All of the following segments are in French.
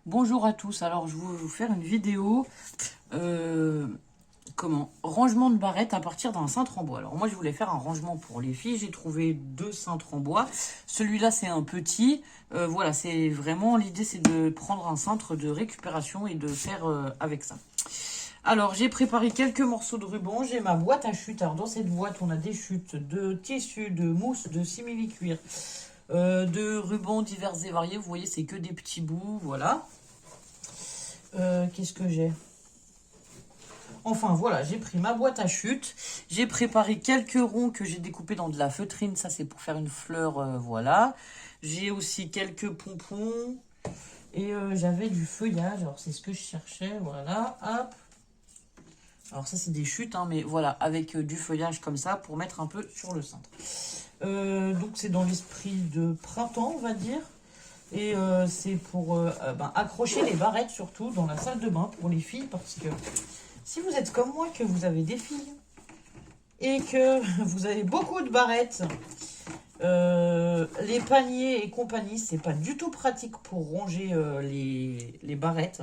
Bonjour à tous, alors je vais vous faire une vidéo rangement de barrettes à partir d'un cintre en bois. Alors moi je voulais faire un rangement pour les filles, j'ai trouvé deux cintres en bois. Celui-là c'est un petit, voilà, c'est vraiment l'idée, c'est de prendre un cintre de récupération et de faire avec ça. Alors j'ai préparé quelques morceaux de ruban, j'ai ma boîte à chute. Alors dans cette boîte on a des chutes de tissu, de mousse, de simili-cuir, de rubans divers et variés. Vous voyez, c'est que des petits bouts, voilà. Qu'est-ce que j'ai? Enfin voilà, j'ai pris ma boîte à chute. J'ai préparé quelques ronds que j'ai découpés dans de la feutrine. Ça, c'est pour faire une fleur, voilà. J'ai aussi quelques pompons. Et j'avais du feuillage. Alors, c'est ce que je cherchais, voilà. Hop. Alors, ça, c'est des chutes, hein, mais voilà, avec du feuillage comme ça pour mettre un peu sur le cintre. Donc, c'est dans l'esprit de printemps, on va dire. Et c'est pour accrocher les barrettes, surtout dans la salle de bain pour les filles, parce que si vous êtes comme moi, que vous avez des filles et que vous avez beaucoup de barrettes, les paniers et compagnie, c'est pas du tout pratique pour ranger les barrettes.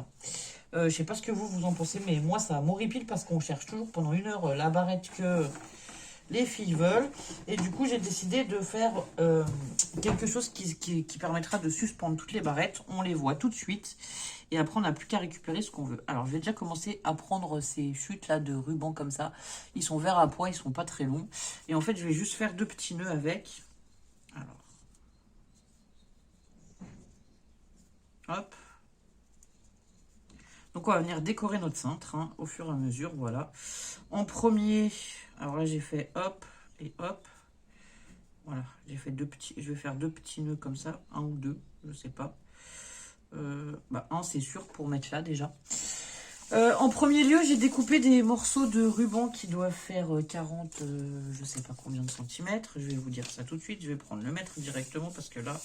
Je sais pas ce que vous en pensez, mais moi ça m'horripile parce qu'on cherche toujours pendant une heure la barrette que les filles veulent. Et du coup, j'ai décidé de faire quelque chose qui permettra de suspendre toutes les barrettes. On les voit tout de suite. Et après, on n'a plus qu'à récupérer ce qu'on veut. Alors, je vais déjà commencer à prendre ces chutes-là de ruban comme ça. Ils sont verts à pois, ils sont pas très longs. Et en fait, je vais juste faire deux petits nœuds avec. Alors. Hop. Donc, on va venir décorer notre cintre hein, au fur et à mesure. Voilà. En premier, alors là, j'ai fait hop et hop. Voilà, j'ai fait deux petits, je vais faire deux petits nœuds comme ça, un ou deux, je sais pas. Un c'est sûr pour mettre là déjà. En premier lieu, j'ai découpé des morceaux de ruban qui doivent faire 40, je sais pas combien de centimètres. Je vais vous dire ça tout de suite. Je vais prendre le mètre directement parce que là,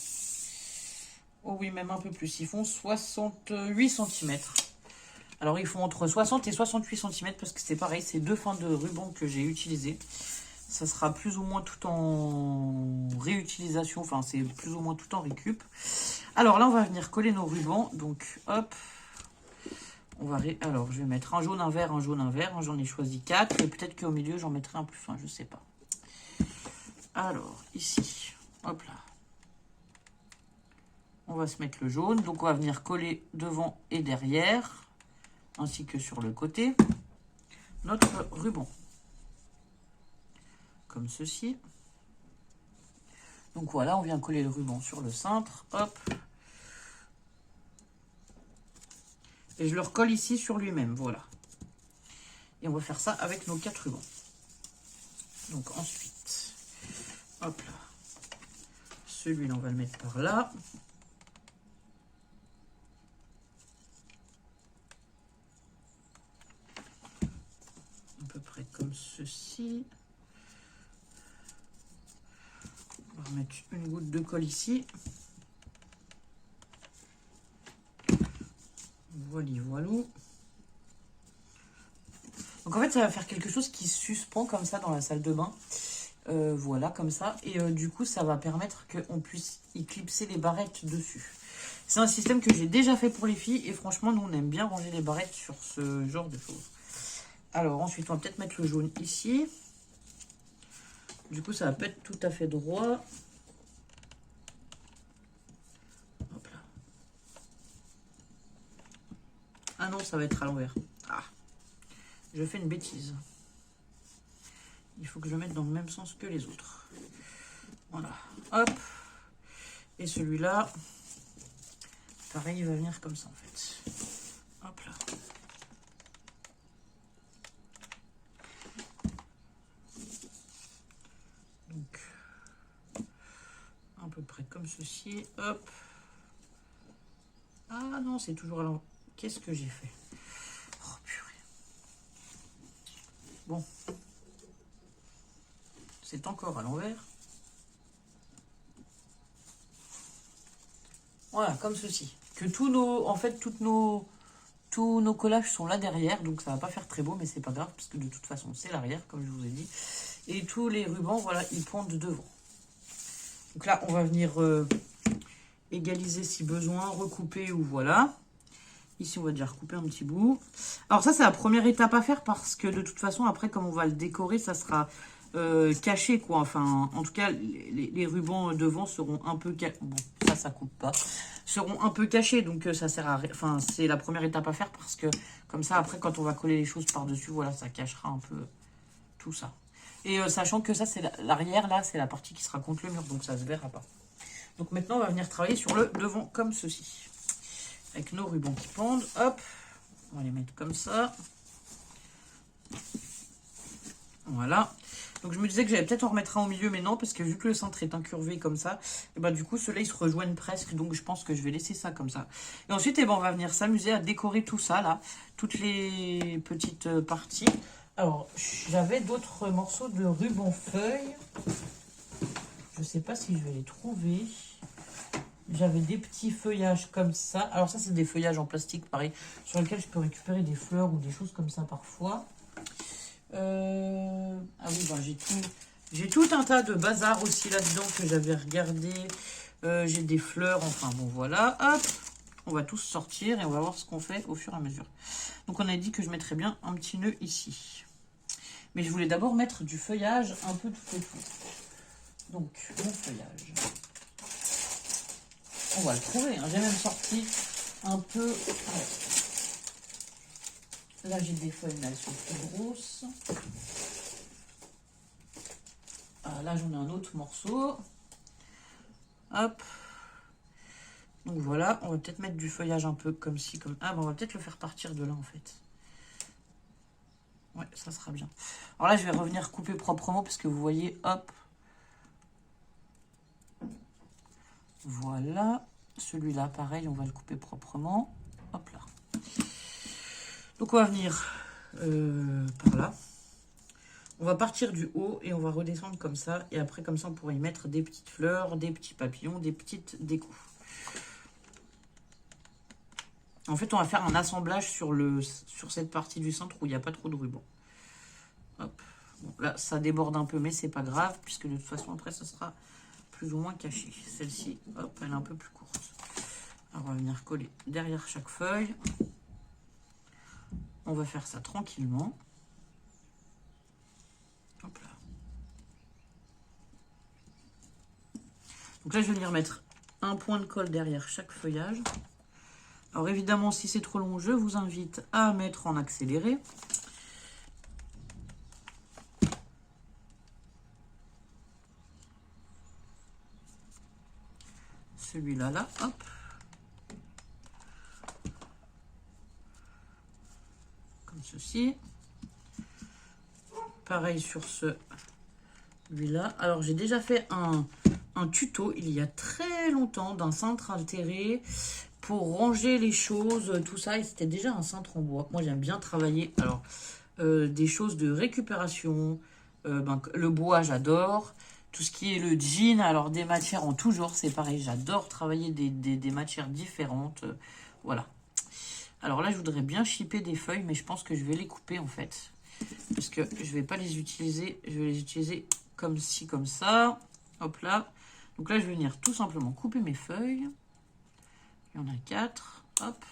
oh oui, même un peu plus. Ils font 68 centimètres. Alors, ils font entre 60 et 68 centimètres parce que c'est pareil, c'est deux fins de ruban que j'ai utilisées. Ça sera plus ou moins tout en réutilisation, enfin c'est plus ou moins tout en récup. Alors là, on va venir coller nos rubans. Donc hop, alors je vais mettre un jaune, un vert, un jaune, un vert. J'en ai choisi 4 et peut-être qu'au milieu, j'en mettrai un plus fin, je sais pas. Alors ici, hop là. On va se mettre le jaune. Donc on va venir coller devant et derrière, ainsi que sur le côté, notre ruban. Comme ceci. Donc voilà, on vient coller le ruban sur le cintre. Hop. Et je le recolle ici sur lui-même. Voilà. Et on va faire ça avec nos 4 rubans. Donc ensuite, hop là. Celui-là, on va le mettre par là. À peu près comme ceci. On va remettre une goutte de colle ici. Voilà, voilà. Donc en fait, ça va faire quelque chose qui suspend comme ça dans la salle de bain. Voilà, comme ça. Et du coup, ça va permettre qu'on puisse y clipser les barrettes dessus. C'est un système que j'ai déjà fait pour les filles. Et franchement, nous, on aime bien ranger les barrettes sur ce genre de choses. Alors, ensuite, on va peut-être mettre le jaune ici. Du coup, ça va pas être tout à fait droit. Hop là. Ah non, ça va être à l'envers. Ah, je fais une bêtise. Il faut que je le mette dans le même sens que les autres. Voilà. Hop. Et celui-là, pareil, il va venir comme ça, en fait. Hop là. Donc, à peu près comme ceci. Hop. Ah non, c'est toujours à l'envers. Qu'est-ce que j'ai fait? Oh, purée. Bon. C'est encore à l'envers. Voilà, comme ceci. Que tous nos collages sont là derrière, donc ça va pas faire très beau, mais c'est pas grave, parce que de toute façon, c'est l'arrière, comme je vous ai dit. Et tous les rubans, voilà, ils pendent devant. Donc là, on va venir égaliser si besoin, recouper ou voilà. Ici, on va déjà recouper un petit bout. Alors ça, c'est la première étape à faire parce que de toute façon, après, comme on va le décorer, ça sera caché, quoi. Enfin, en tout cas, les rubans devant seront un peu cachés. Bon, ça coupe pas. Seront un peu cachés, donc ça sert à rien. Enfin, c'est la première étape à faire parce que comme ça, après, quand on va coller les choses par-dessus, voilà, ça cachera un peu tout ça. Et sachant que ça, c'est l'arrière, là, c'est la partie qui sera contre le mur, donc ça se verra pas. Donc maintenant, on va venir travailler sur le devant, comme ceci. Avec nos rubans qui pendent, hop, on va les mettre comme ça. Voilà. Donc je me disais que j'allais peut-être en remettre un au milieu, mais non, parce que vu que le centre est incurvé comme ça, et bah du coup, ceux-là, ils se rejoignent presque, donc je pense que je vais laisser ça comme ça. Et ensuite, on va venir s'amuser à décorer tout ça, là, toutes les petites parties. Alors, j'avais d'autres morceaux de ruban feuille. Je sais pas si je vais les trouver. J'avais des petits feuillages comme ça. Alors ça, c'est des feuillages en plastique, pareil, sur lesquels je peux récupérer des fleurs ou des choses comme ça parfois. Ah oui, ben j'ai tout un tas de bazar aussi là-dedans que j'avais regardé. J'ai des fleurs, enfin bon, voilà. Hop, on va tous sortir et on va voir ce qu'on fait au fur et à mesure. Donc on a dit que je mettrais bien un petit nœud ici. Mais je voulais d'abord mettre du feuillage un peu tout autour. Donc, mon feuillage. On va le trouver, hein. J'ai même sorti un peu... Ouais. Là, j'ai des feuilles, mais elles sont plus grosses. Ah, là, j'en ai un autre morceau. Hop. Donc voilà, on va peut-être mettre du feuillage un peu comme ci, comme... Ah, ben on va peut-être le faire partir de là, en fait. Ouais, ça sera bien. Alors là, je vais revenir couper proprement, parce que vous voyez, hop. Voilà. Celui-là, pareil, on va le couper proprement. Hop là. Donc on va venir par là. On va partir du haut et on va redescendre comme ça. Et après, comme ça, on pourra y mettre des petites fleurs, des petits papillons, des petites décos. En fait, on va faire un assemblage sur cette partie du centre où il n'y a pas trop de ruban. Hop. Bon, là, ça déborde un peu, mais c'est pas grave, puisque de toute façon, après, ça sera plus ou moins caché. Celle-ci, hop, elle est un peu plus courte. Alors, on va venir coller derrière chaque feuille. On va faire ça tranquillement. Hop là. Donc là, je vais venir mettre un point de colle derrière chaque feuillage. Alors évidemment, si c'est trop long, je vous invite à mettre en accéléré. Celui-là, là, hop. Comme ceci. Pareil sur celui-là. Alors, j'ai déjà fait un tuto il y a très longtemps d'un cintre altéré pour ranger les choses, tout ça. Et c'était déjà un cintre en bois. Moi, j'aime bien travailler. Alors, des choses de récupération. Le bois, j'adore. Tout ce qui est le jean, alors des matières en tout genre, c'est pareil. J'adore travailler des matières différentes. Voilà. Alors là, je voudrais bien chipper des feuilles, mais je pense que je vais les couper en fait. Parce que je vais pas les utiliser. Je vais les utiliser comme ci, comme ça. Hop là. Donc là, je vais venir tout simplement couper mes feuilles. Il y en a 4. Hop.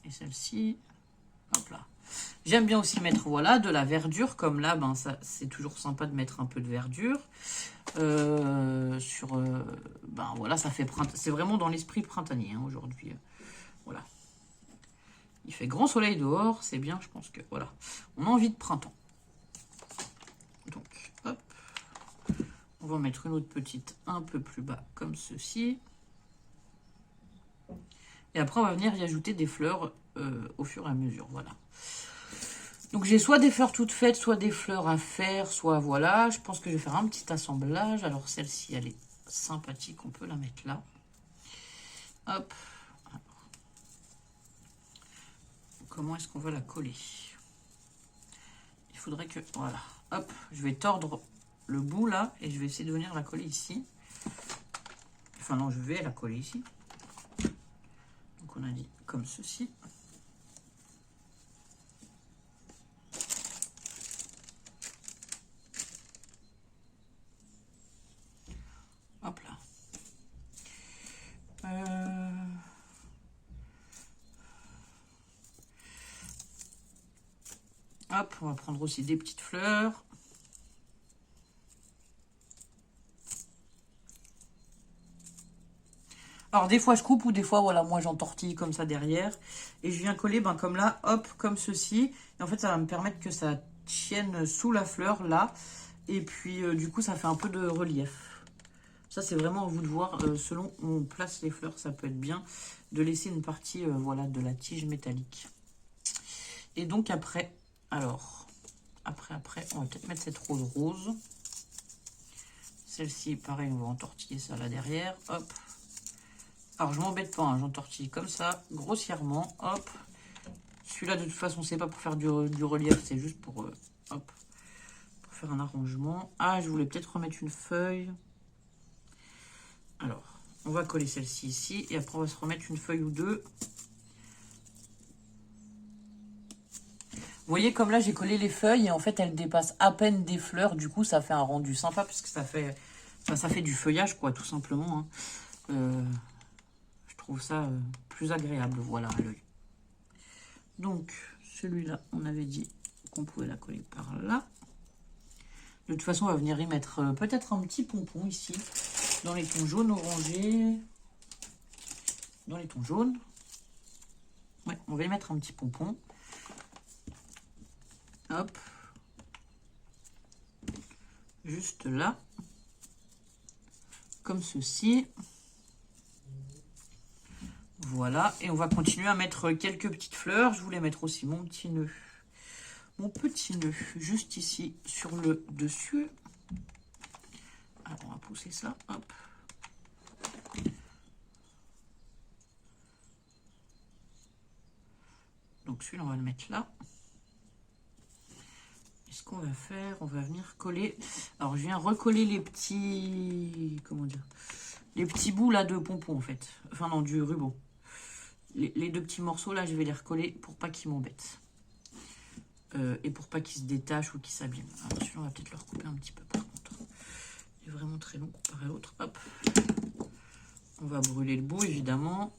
Et celle-ci. Hop là. J'aime bien aussi mettre, voilà, de la verdure. Comme là, ben, ça, c'est toujours sympa de mettre un peu de verdure. Ben voilà, ça fait printemps. C'est vraiment dans l'esprit printanier hein, aujourd'hui. Voilà. Il fait grand soleil dehors, c'est bien, je pense que voilà. On a envie de printemps. Donc, hop. On va mettre une autre petite un peu plus bas, comme ceci. Et après, on va venir y ajouter des fleurs au fur et à mesure, voilà. Donc, j'ai soit des fleurs toutes faites, soit des fleurs à faire, soit voilà. Je pense que je vais faire un petit assemblage. Alors, celle-ci, elle est sympathique, on peut la mettre là. Hop. Alors, comment est-ce qu'on va la coller? Il faudrait que, voilà. Hop, je vais tordre le bout là et je vais essayer de venir la coller ici. Enfin non, je vais la coller ici. Donc on a dit comme ceci. Hop là. Hop, on va prendre aussi des petites fleurs. Alors des fois je coupe ou des fois voilà moi j'entortille comme ça derrière et je viens coller comme là, hop, comme ceci. Et en fait ça va me permettre que ça tienne sous la fleur là et puis du coup ça fait un peu de relief. Ça c'est vraiment à vous de voir selon où on place les fleurs, ça peut être bien de laisser une partie voilà de la tige métallique. Et donc après, alors après on va peut-être mettre cette rose rose. Celle-ci pareil on va entortiller ça là derrière, hop. Alors, je m'embête pas, hein, j'entortille comme ça, grossièrement, hop. Celui-là, de toute façon, c'est pas pour faire du relief, c'est juste pour, hop, pour faire un arrangement. Ah, je voulais peut-être remettre une feuille. Alors, on va coller celle-ci ici, et après, on va se remettre une feuille ou deux. Vous voyez, comme là, j'ai collé les feuilles, et en fait, elles dépassent à peine des fleurs. Du coup, ça fait un rendu sympa, parce que ça fait du feuillage, quoi, tout simplement. Hein. Je trouve ça plus agréable, voilà, à l'œil. Donc, celui-là, on avait dit qu'on pouvait la coller par là. De toute façon, on va venir y mettre peut-être un petit pompon ici, dans les tons jaunes orangés. Dans les tons jaunes. Ouais, on va y mettre un petit pompon. Hop. Juste là. Comme ceci. Voilà, et on va continuer à mettre quelques petites fleurs. Je voulais mettre aussi mon petit nœud. Mon petit nœud, juste ici, sur le dessus. Alors, on va pousser ça, hop. Donc, celui-là, on va le mettre là. Et ce qu'on va faire, on va venir coller. Alors, je viens recoller les petits... Comment dire? Les petits bouts, là, de pompons, en fait. Enfin, non, du ruban. Les deux petits morceaux, là, je vais les recoller pour pas qu'ils m'embêtent. Et pour pas qu'ils se détachent ou qu'ils s'abîment. Alors, celui-là, on va peut-être le recouper un petit peu, par contre. Il est vraiment très long comparé à l'autre. Hop. On va brûler le bout, évidemment.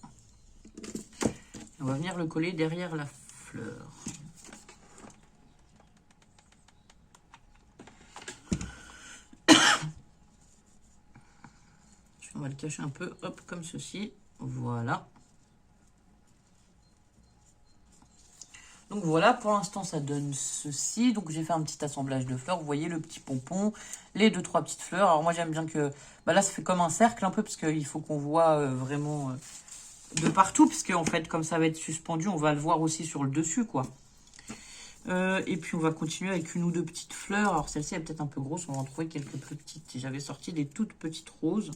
Et on va venir le coller derrière la fleur. On va le cacher un peu, hop, comme ceci. Voilà. Donc voilà, pour l'instant, ça donne ceci. Donc j'ai fait un petit assemblage de fleurs. Vous voyez le petit pompon, les 2-3 petites fleurs. Alors moi, j'aime bien que... Bah là, ça fait comme un cercle un peu, parce qu'il faut qu'on voit vraiment de partout. Parce qu'en fait, comme ça va être suspendu, on va le voir aussi sur le dessus, quoi. Et puis, on va continuer avec une ou deux petites fleurs. Alors celle-ci est peut-être un peu grosse. On va en trouver quelques plus petites. J'avais sorti des toutes petites roses.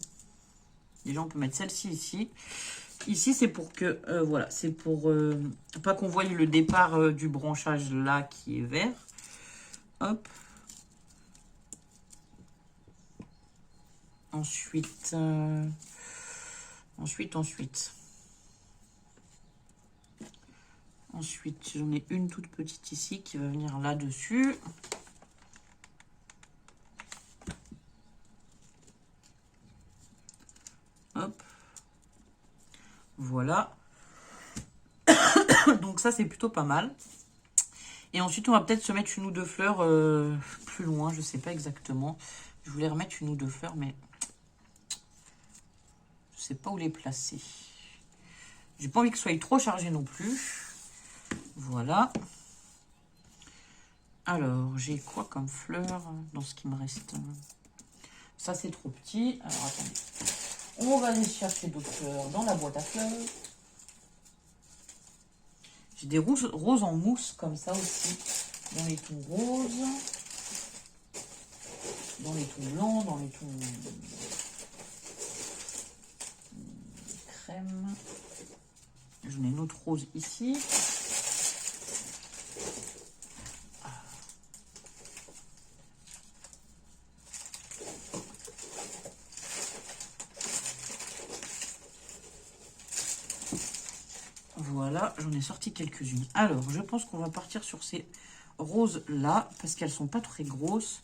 Déjà, on peut mettre celle-ci ici. Ici, c'est pour que, voilà, c'est pour pas qu'on voie le départ du branchage là qui est vert. Hop. Ensuite, ensuite, j'en ai une toute petite ici qui va venir là-dessus. Hop. Voilà. Donc ça, c'est plutôt pas mal. Et ensuite, on va peut-être se mettre une ou deux fleurs plus loin. Je sais pas exactement. Je voulais remettre une ou deux fleurs, mais je sais pas où les placer. J'ai pas envie que ce soit trop chargé non plus. Voilà. Alors, j'ai quoi comme fleurs dans ce qui me reste? Ça, c'est trop petit. Alors, attendez. On va aller chercher d'autres fleurs dans la boîte à fleurs. J'ai des roses en mousse comme ça aussi. Dans les tons roses. Dans les tons blancs. Dans les tons crème. J'en ai une autre rose ici. Voilà, j'en ai sorti quelques-unes. Alors, je pense qu'on va partir sur ces roses-là, parce qu'elles sont pas très grosses.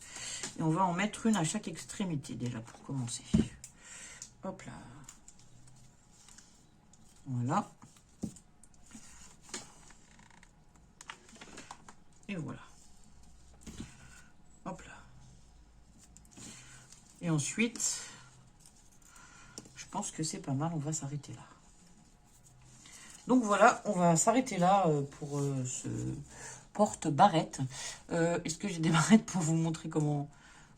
Et on va en mettre une à chaque extrémité, déjà, pour commencer. Hop là. Voilà. Et voilà. Et ensuite, je pense que c'est pas mal, on va s'arrêter là. Donc voilà, on va s'arrêter là pour ce porte-barrette. Est-ce que j'ai des barrettes pour vous montrer comment...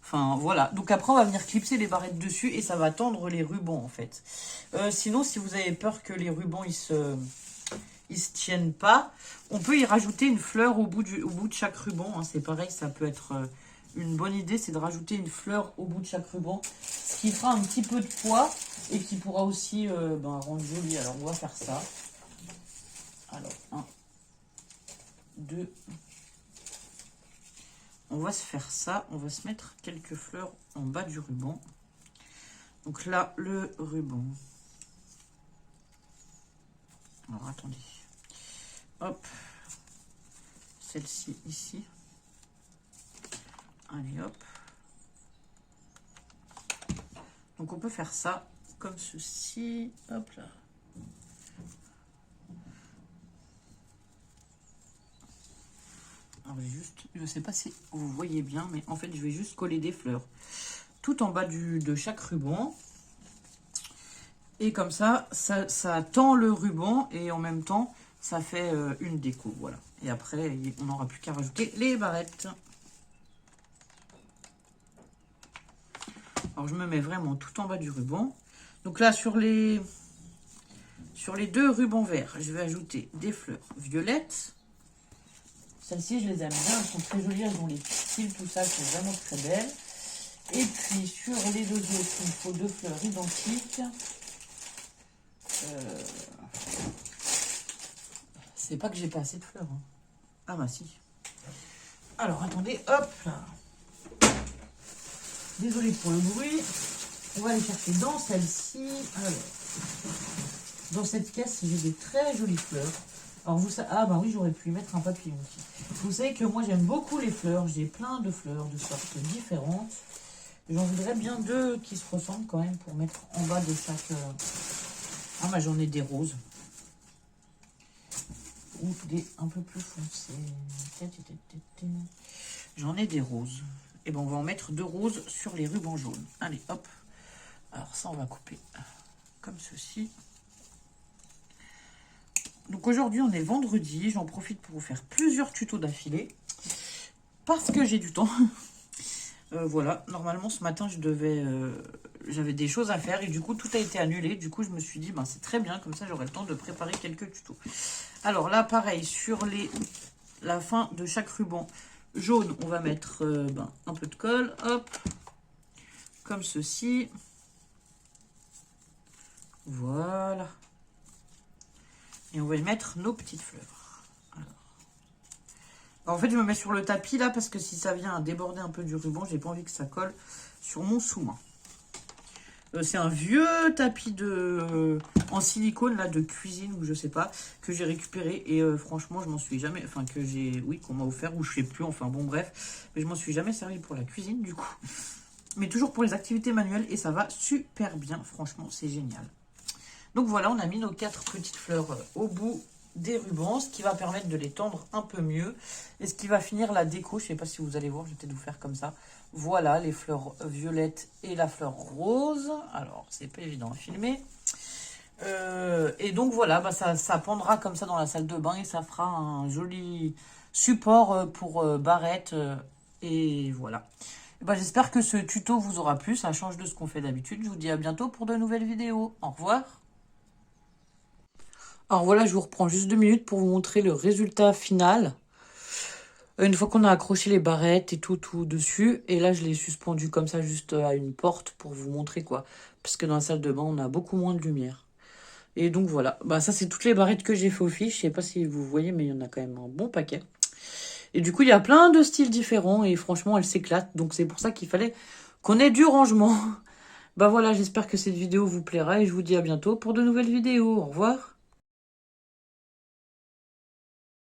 Enfin, voilà. Donc après, on va venir clipser les barrettes dessus et ça va tendre les rubans, en fait. Sinon, si vous avez peur que les rubans, ils se tiennent pas, on peut y rajouter une fleur au bout de chaque ruban. Hein. C'est pareil, ça peut être une bonne idée, c'est de rajouter une fleur au bout de chaque ruban. Ce qui fera un petit peu de poids et qui pourra aussi rendre joli. Alors, on va faire ça. Alors, 1, 2... On va se faire ça, on va se mettre quelques fleurs en bas du ruban. Donc là, le ruban. Alors, attendez. Hop. Celle-ci, ici. Allez, hop. Donc, on peut faire ça comme ceci. Hop là. Alors, je ne sais pas si vous voyez bien, mais en fait, je vais juste coller des fleurs tout en bas de chaque ruban. Et comme ça, ça tend le ruban et en même temps, ça fait une déco. Voilà. Et après, on n'aura plus qu'à rajouter les barrettes. Alors, je me mets vraiment tout en bas du ruban. Donc là, sur les 2 rubans verts, je vais ajouter des fleurs violettes. Celles-ci, je les aime bien, elles sont très jolies, elles ont les petits tout ça, elles sont vraiment très belles. Et puis, sur les 2 autres, il me faut 2 fleurs identiques. C'est pas que j'ai pas assez de fleurs. Hein. Ah bah si. Alors, attendez, hop là. Désolée pour le bruit. On va aller chercher dans celle-ci. Alors, dans cette caisse, j'ai des très jolies fleurs. Alors, ah bah oui, j'aurais pu y mettre un papillon aussi. Vous savez que moi, j'aime beaucoup les fleurs. J'ai plein de fleurs de sortes différentes. J'en voudrais bien 2 qui se ressemblent quand même pour mettre en bas de chaque... Ah bah j'en ai des roses. Ou des un peu plus foncés. J'en ai des roses. Et ben on va en mettre 2 roses sur les rubans jaunes. Allez, hop. Alors ça, on va couper comme ceci. Donc aujourd'hui, on est vendredi. J'en profite pour vous faire plusieurs tutos d'affilée. Parce que j'ai du temps. Voilà, normalement ce matin, j'avais des choses à faire. Et du coup, tout a été annulé. Du coup, je me suis dit, c'est très bien. Comme ça, j'aurai le temps de préparer quelques tutos. Alors là, pareil, sur la fin de chaque ruban jaune, on va mettre un peu de colle. Hop, comme ceci. Voilà. Et on va y mettre nos petites fleurs. Alors, en fait, je me mets sur le tapis là parce que si ça vient à déborder un peu du ruban, j'ai pas envie que ça colle sur mon sous-main. C'est un vieux tapis en silicone là de cuisine ou je sais pas que j'ai récupéré et franchement je m'en suis jamais, enfin qu'on m'a offert ou je sais plus, enfin bon bref, mais je m'en suis jamais servi pour la cuisine du coup, mais toujours pour les activités manuelles et ça va super bien, franchement c'est génial. Donc voilà, on a mis nos 4 petites fleurs au bout des rubans, ce qui va permettre de les tendre un peu mieux. Et ce qui va finir la déco, je ne sais pas si vous allez voir, je vais peut-être vous faire comme ça. Voilà, les fleurs violettes et la fleur rose. Alors, c'est pas évident à filmer. Et donc voilà, ça pendra comme ça dans la salle de bain et ça fera un joli support pour barrette. Et voilà. J'espère que ce tuto vous aura plu, ça change de ce qu'on fait d'habitude. Je vous dis à bientôt pour de nouvelles vidéos. Au revoir. Alors voilà, je vous reprends juste 2 minutes pour vous montrer le résultat final. Une fois qu'on a accroché les barrettes et tout dessus. Et là, je l'ai suspendu comme ça, juste à une porte pour vous montrer quoi. Parce que dans la salle de bain, on a beaucoup moins de lumière. Et donc voilà, ça c'est toutes les barrettes que j'ai fait au fiche. Je sais pas si vous voyez, mais il y en a quand même un bon paquet. Et du coup, il y a plein de styles différents et franchement, elles s'éclatent. Donc c'est pour ça qu'il fallait qu'on ait du rangement. Voilà, j'espère que cette vidéo vous plaira et je vous dis à bientôt pour de nouvelles vidéos. Au revoir.